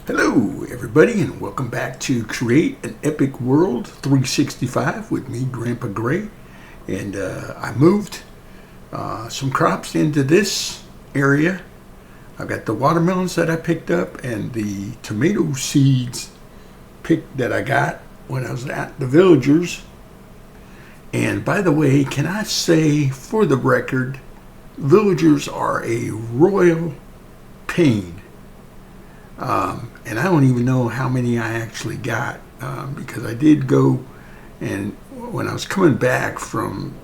Hello, everybody, and welcome back to Create an Epic World 365 with me, Grandpa Gray. And I moved some crops into this area. I've got the watermelons that I picked up and the tomato seeds that I got when I was at the Villagers. And by the way, can I say for the record, Villagers are a royal pain. And I don't even know how many I actually got because I did go, and when I was coming back from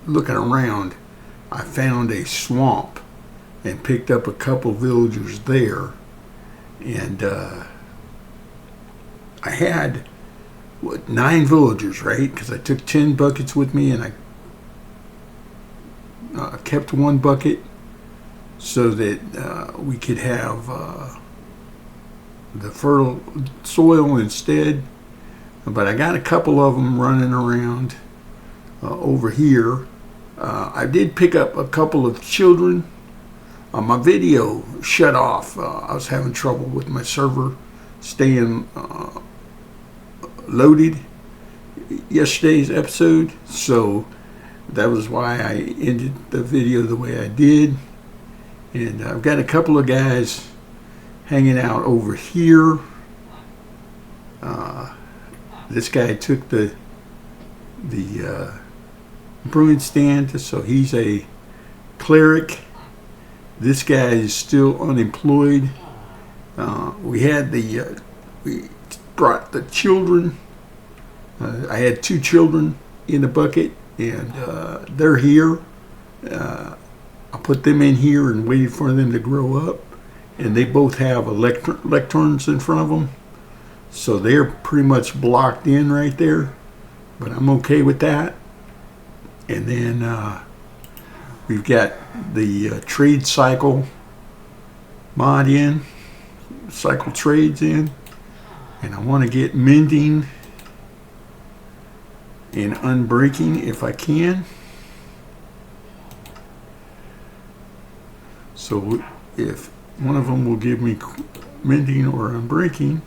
looking around, I found a swamp and picked up a couple villagers there. And I had, 9 villagers, right? Because I took 10 buckets with me, and I kept 1 bucket so that we could have the fertile soil instead. But I got a couple of them running around over here. I did pick up a couple of children. My video shut off. I was having trouble with my server staying loaded yesterday's episode, so that was why I ended the video the way I did. And I've got a couple of guys hanging out over here. This guy took the brewing stand, so he's a cleric. This guy is still unemployed. We brought the children. I had 2 children in the bucket, and they're here. I put them in here and waited for them to grow up, and they both have lecterns in front of them, so they're pretty much blocked in right there, but I'm okay with that. And then we've got the trade cycle mod in, cycle trades in, and I want to get mending and unbreaking if I can. So if one of them will give me mending or unbreaking,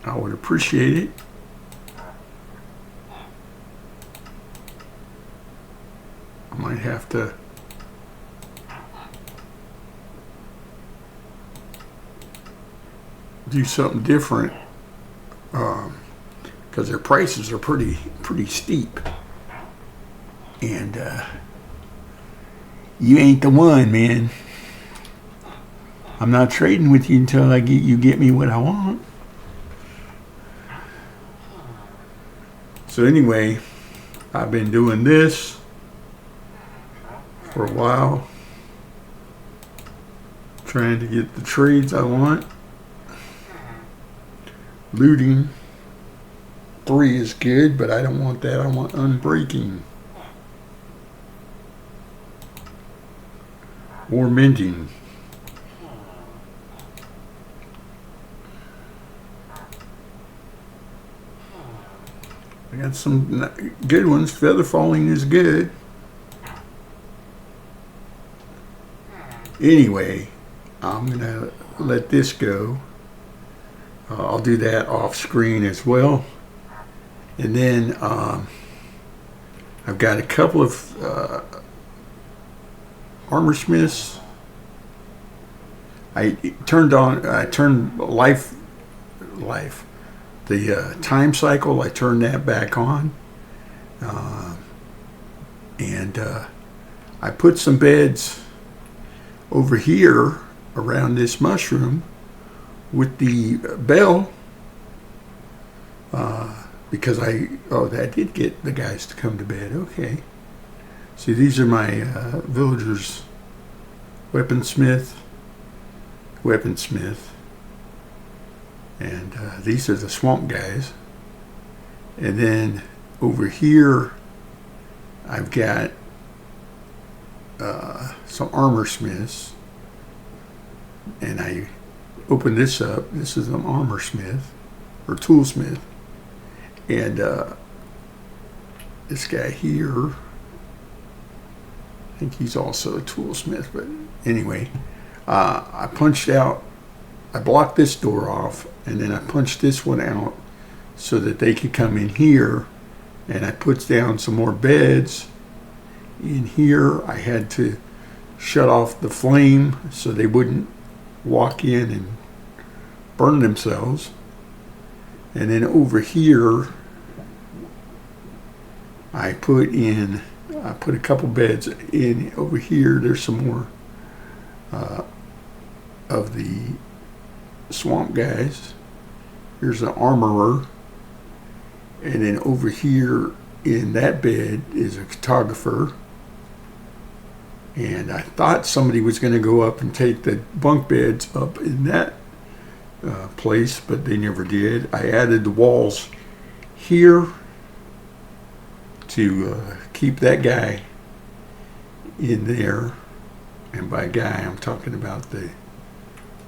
I would appreciate it. I might have to do something different because their prices are pretty steep, and you ain't the one, man. I'm not trading with you until you get me what I want. So anyway, I've been doing this for a while, trying to get the trades I want. Looting 3 is good, but I don't want that. I want unbreaking or mending. I got some good ones. Feather falling is good. Anyway, I'm gonna let this go. I'll do that off screen as well. And then I've got a couple of armor smiths. I turned life, the time cycle. I turned that back on, and I put some beds over here around this mushroom with the bell, because that did get the guys to come to bed. Okay. See, these are my villagers, weaponsmith, and these are the swamp guys. And then over here, I've got some armor smiths, and I open this up. This is an armor smith or toolsmith, and this guy here think he's also a toolsmith, but anyway, I blocked this door off, and then I punched this one out so that they could come in here, and I put down some more beds in here. I had to shut off the flame so they wouldn't walk in and burn themselves. And then over here, I put a couple beds in over here. There's some more of the swamp guys. Here's an armorer. And then over here in that bed is a cartographer. And I thought somebody was going to go up and take the bunk beds up in that place, but they never did. I added the walls here to keep that guy in there. And by guy, I'm talking about the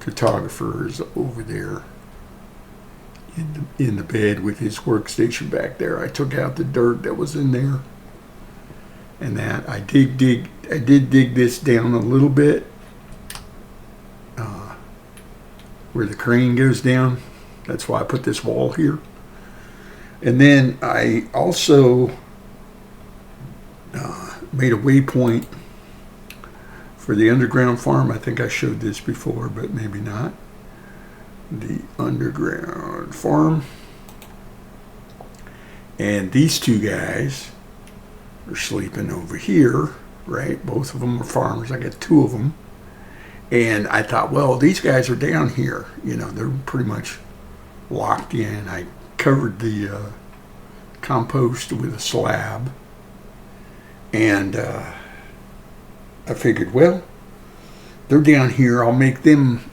cartographers over there in the bed with his workstation back there. I took out the dirt that was in there, and that I did dig this down a little bit where the crane goes down. That's why I put this wall here. And then I also made a waypoint for the underground farm. I think I showed this before, but maybe not. The underground farm. And these two guys are sleeping over here, right? Both of them are farmers. I got two of them. And I thought, well, these guys are down here. You know, they're pretty much locked in. I covered the compost with a slab. And I figured, well, they're down here. I'll make them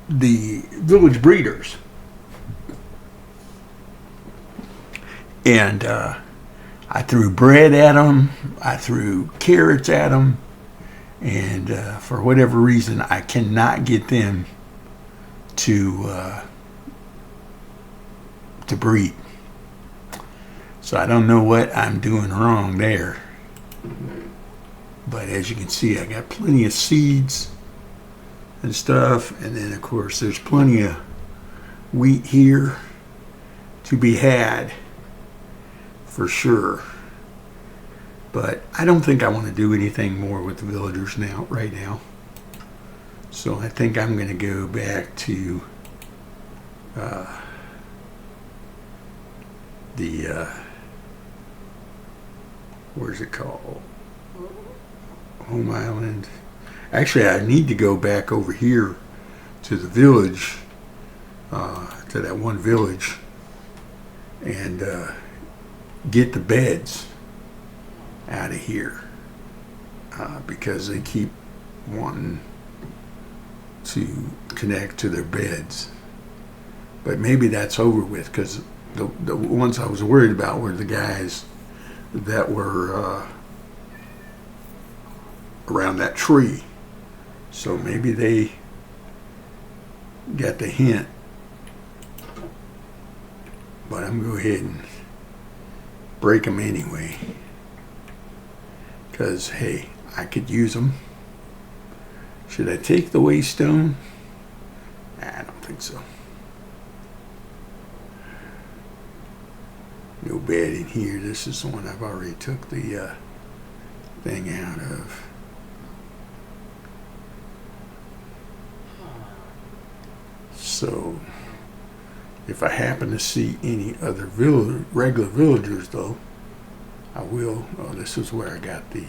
the village breeders. And I threw bread at them. I threw carrots at them. And for whatever reason, I cannot get them to breed. So I don't know what I'm doing wrong there. But as you can see, I got plenty of seeds and stuff. And then, of course, there's plenty of wheat here to be had for sure. But I don't think I want to do anything more with the villagers right now. So I think I'm going to go back to where's it called? Home Island. Actually, I need to go back over here to the village, to that one village, and get the beds out of here because they keep wanting to connect to their beds. But maybe that's over with, because the ones I was worried about were the guys that were around that tree. So maybe they got the hint. But I'm going to go ahead and break them anyway. Because, hey, I could use them. Should I take the waystone? I don't think so. No bed in here. This is the one I've already took the thing out of. So, if I happen to see any other regular villagers, though, I will. Oh, this is where I got the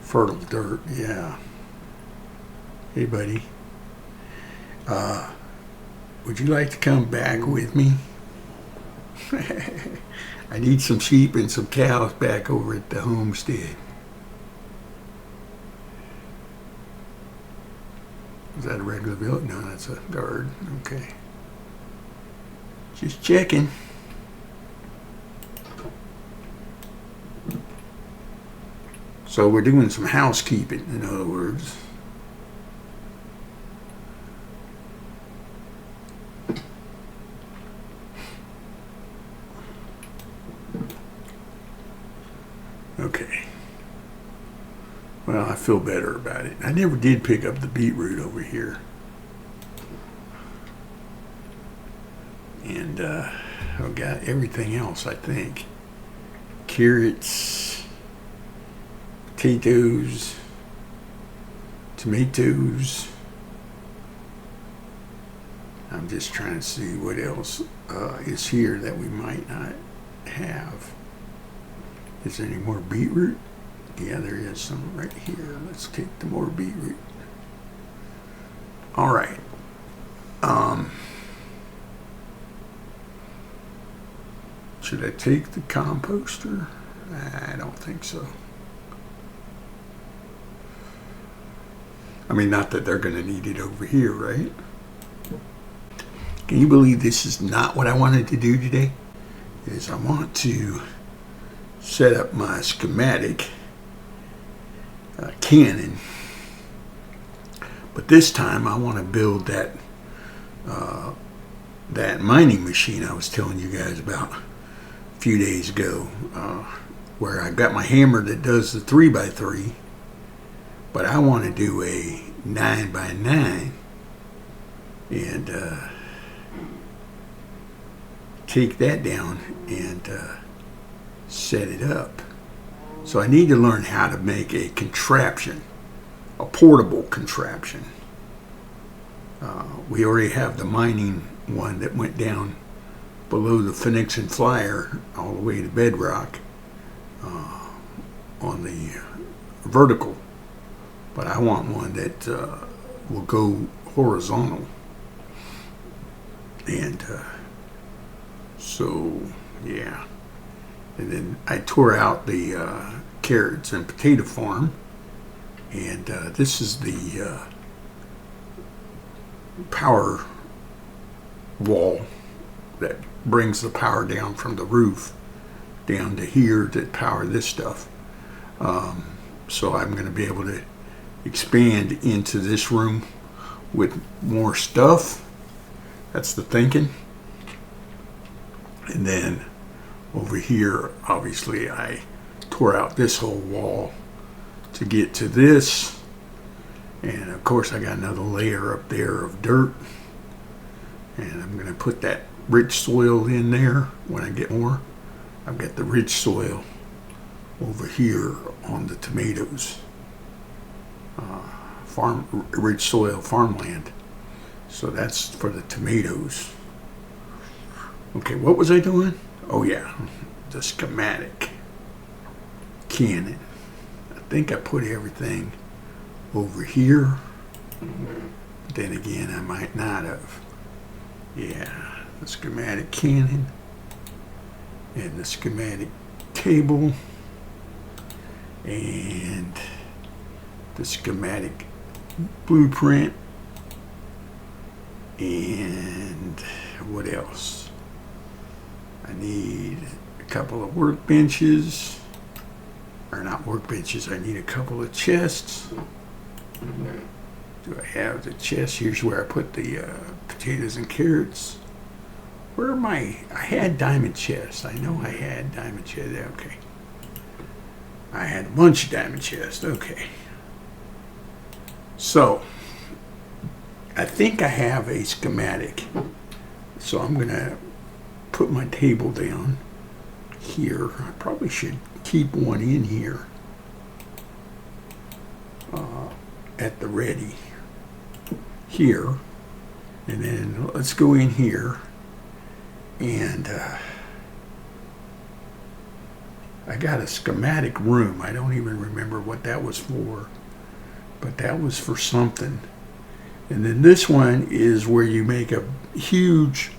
fertile dirt. Yeah. Hey, buddy. Would you like to come back with me? I need some sheep and some cows back over at the homestead. Is that a regular village? No, that's a guard. Okay. Just checking. So we're doing some housekeeping, in other words. Okay. Well, I feel better about it. I never did pick up the beetroot over here. And I've got everything else, I think. Carrots, potatoes, tomatoes. I'm just trying to see what else is here that we might not have. Is there any more beetroot? Yeah, there is some right here. Let's take the more beetroot. All right. Should I take the composter? I don't think so. I mean, not that they're going to need it over here, right? Can you believe this is not what I wanted to do today? Is I want to set up my schematic cannon, but this time I want to build that that mining machine I was telling you guys about a few days ago, where I got my hammer that does the 3x3, but I want to do a 9x9 and take that down and set it up. So I need to learn how to make a contraption, a portable contraption. We already have the mining one that went down below the Phoenix and Flyer all the way to bedrock on the vertical, but I want one that will go horizontal. And so yeah, and then I tore out the carrots and potato farm, and this is the power wall that brings the power down from the roof down to here to power this stuff. So I'm going to be able to expand into this room with more stuff. That's the thinking. And then over here, obviously, I tore out this whole wall to get to this. And of course, I got another layer up there of dirt. And I'm going to put that rich soil in there when I get more. I've got the rich soil over here on the tomatoes. Rich soil farmland. So that's for the tomatoes. Okay, what was I doing? Oh yeah, the schematic cannon. I think I put everything over here. Then again, I might not have. Yeah, the schematic cannon and the schematic table and the schematic blueprint and what else? I need a couple of workbenches, or not workbenches, I need a couple of chests. Do I have the chest? Here's where I put the potatoes and carrots. Where am I? I had diamond chests. I know I had diamond chests. Okay. I had a bunch of diamond chests. Okay. So, I think I have a schematic. So I'm going to put my table down here. I probably should keep one in here at the ready here. And then let's go in here and I got a schematic room. I don't even remember what that was for, but that was for something. And then this one is where you make a huge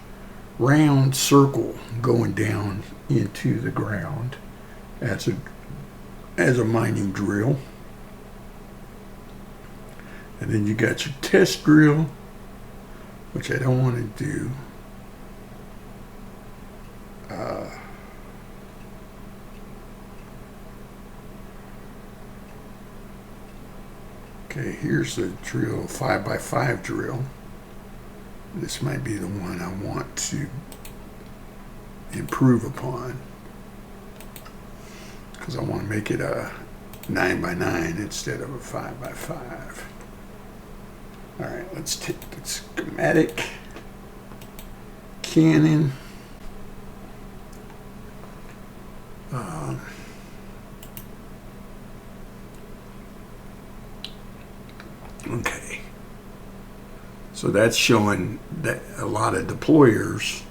round circle going down into the ground as a mining drill. And then you got your test drill, which I don't want to do. Okay, here's the drill, 5x5 drill. This might be the one I want to improve upon, because I want to make it a 9x9 instead of a 5x5. All right, let's take the schematic. Canon. Okay. So that's showing that a lot of deployers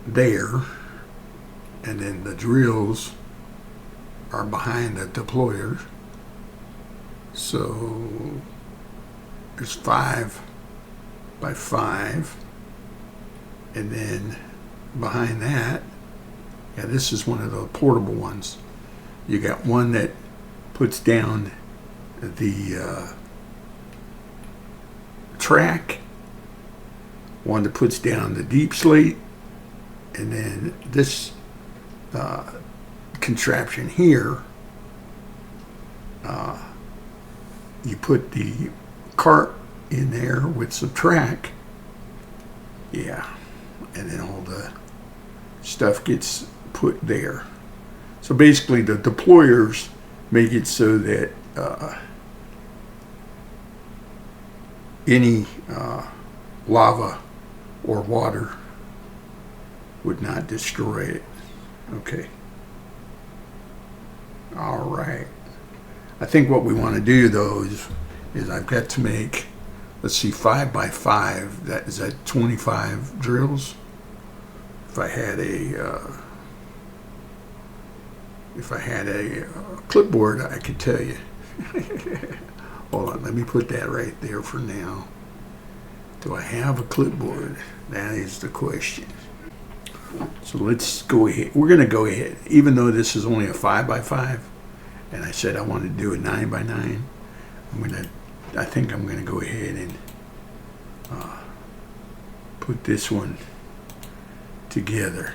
there, and then the drills are behind the deployers. So there's 5x5, and then behind that, yeah, this is one of the portable ones. You got one that puts down the track, one that puts down the deep slate, and then this contraption here, you put the cart in there with some track, yeah, and then all the stuff gets put there. So basically the deployers make it so that any lava or water would not destroy it. Okay. All right. I think what we want to do though is I've got to make, let's see, 5x5. That is that 25 drills. If I had a clipboard, I could tell you. Hold on, let me put that right there for now. Do I have a clipboard? That is the question. So let's go ahead. We're going to go ahead, even though this is only a 5x5, and I said I wanted to do a 9x9. I think I'm going to go ahead and put this one together.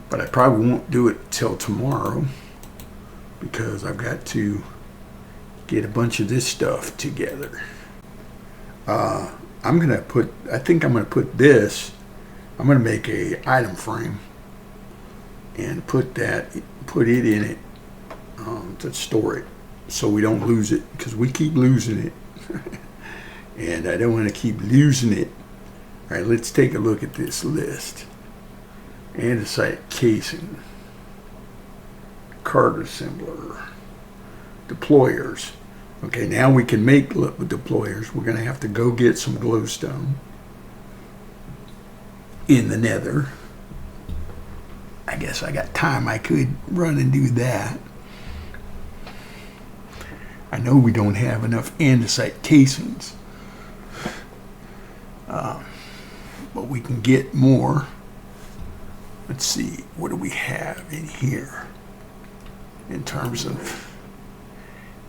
But I probably won't do it till tomorrow because I've got to get a bunch of this stuff together. I think I'm going to put this, I'm going to make a item frame and put it in it to store it so we don't lose it, because we keep losing it. And I don't want to keep losing it. All right, let's take a look at this list. Andesite casing, cart assembler, deployers. Okay, now we can make deployers. We're going to have to go get some glowstone in the nether. I guess I got time. I could run and do that. I know we don't have enough andesite casings, but we can get more. Let's see, what do we have in here in terms of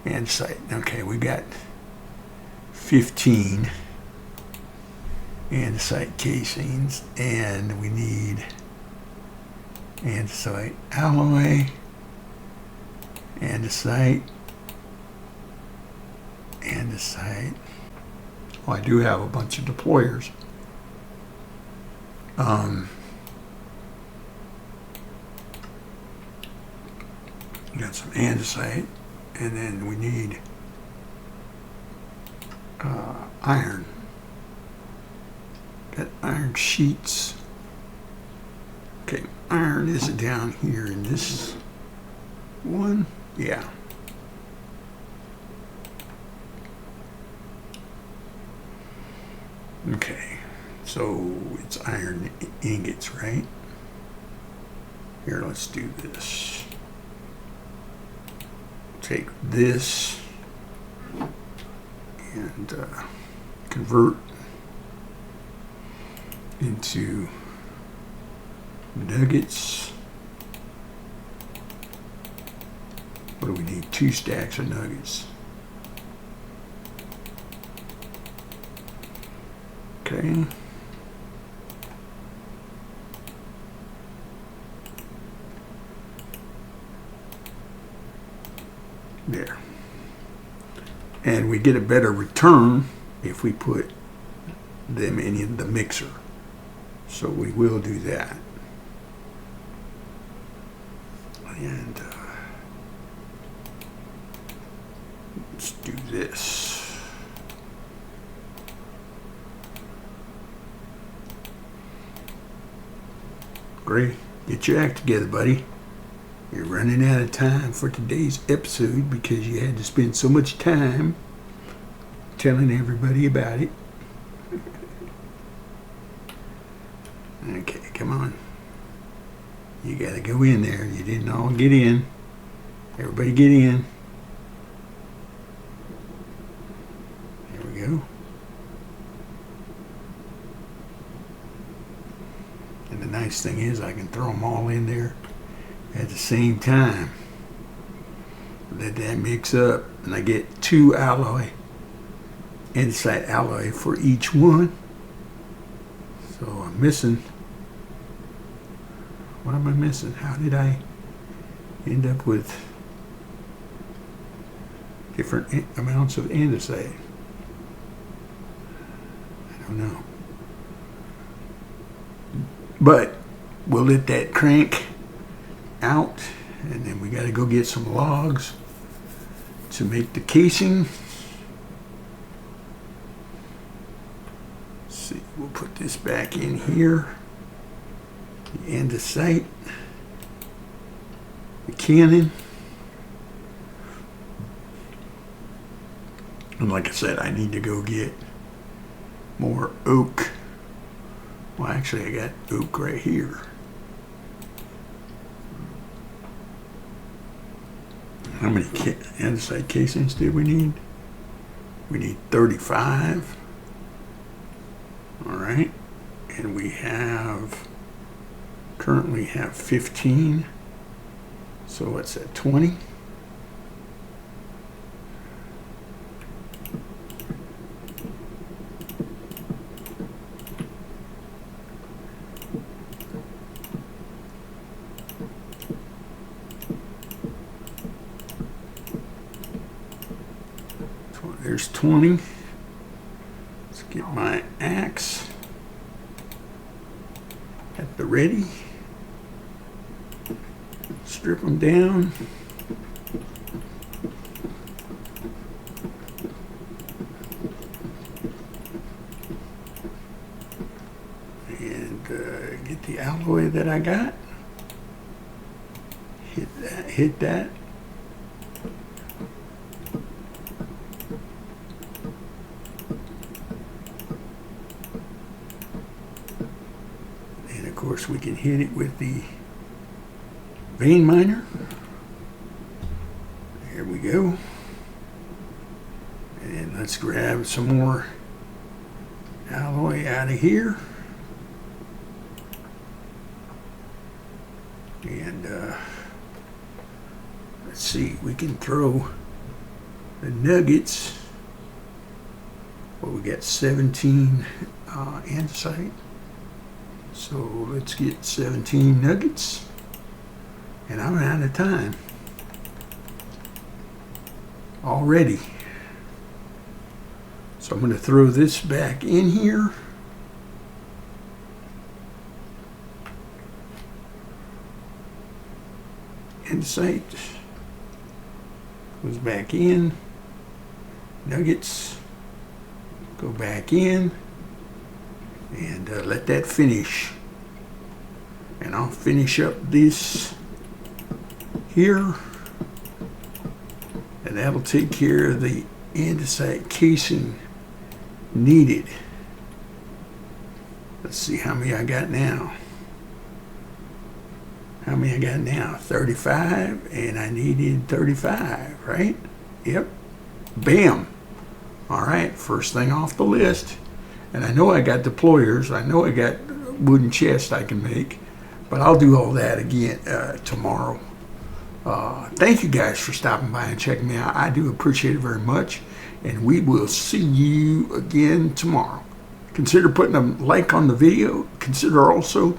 andesite? Okay, we got 15 andesite casings, and we need andesite alloy, andesite. Oh, I do have a bunch of deployers. Got some andesite, and then we need iron. Got iron sheets. Okay, iron is down here in this one. Yeah. Okay, so it's iron ingots, right? Here, let's do this. Take this and convert into nuggets. What do we need? 2 stacks of nuggets. Okay. There. And we get a better return if we put them in the mixer. So we will do that. And let's do this. Gray, get your act together, buddy. You're running out of time for today's episode because you had to spend so much time telling everybody about it. Okay, come on. You gotta go in there. You didn't all get in. Everybody get in. There we go. And the nice thing is I can throw them all in there at the same time. Let that mix up, and I get 2 alloy, andesite alloy for each one. So I'm missing. What am I missing? How did I end up with different amounts of andesite? I don't know. But we'll let that crank out, and then we got to go get some logs to make the casing. Let's see, we'll put this back in here. The andesite, the cannon, and like I said, I need to go get more oak. Well, actually, I got oak right here. How many andesite casings do we need? We need 35. All right, and we currently have 15. So what's that, 20? So there's 20. Let's get my axe at the ready. Strip them down. And get the alloy that I got. Hit that. And of course we can hit it with the vein miner. There we go. And let's grab some more alloy out of here. And let's see, we can throw the nuggets. Well, we got 17 andesite. So let's get 17 nuggets. And I'm out of time already. So I'm going to throw this back in here. Andesite goes back in. Nuggets go back in. And let that finish. And I'll finish up this here, and that'll take care of the andesite casing needed. Let's see how many I got now. How many I got now? 35, and I needed 35, right? Yep. Bam. All right, first thing off the list. And I know I got deployers. I know I got wooden chest I can make, but I'll do all that again tomorrow. Thank you guys for stopping by and checking me out. I do appreciate it very much, and we will see you again tomorrow. Consider putting a like on the video. Consider also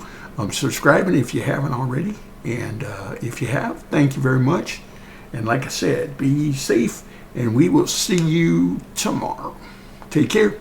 subscribing if you haven't already, and if you have, thank you very much. And like I said, be safe, and we will see you tomorrow. Take care.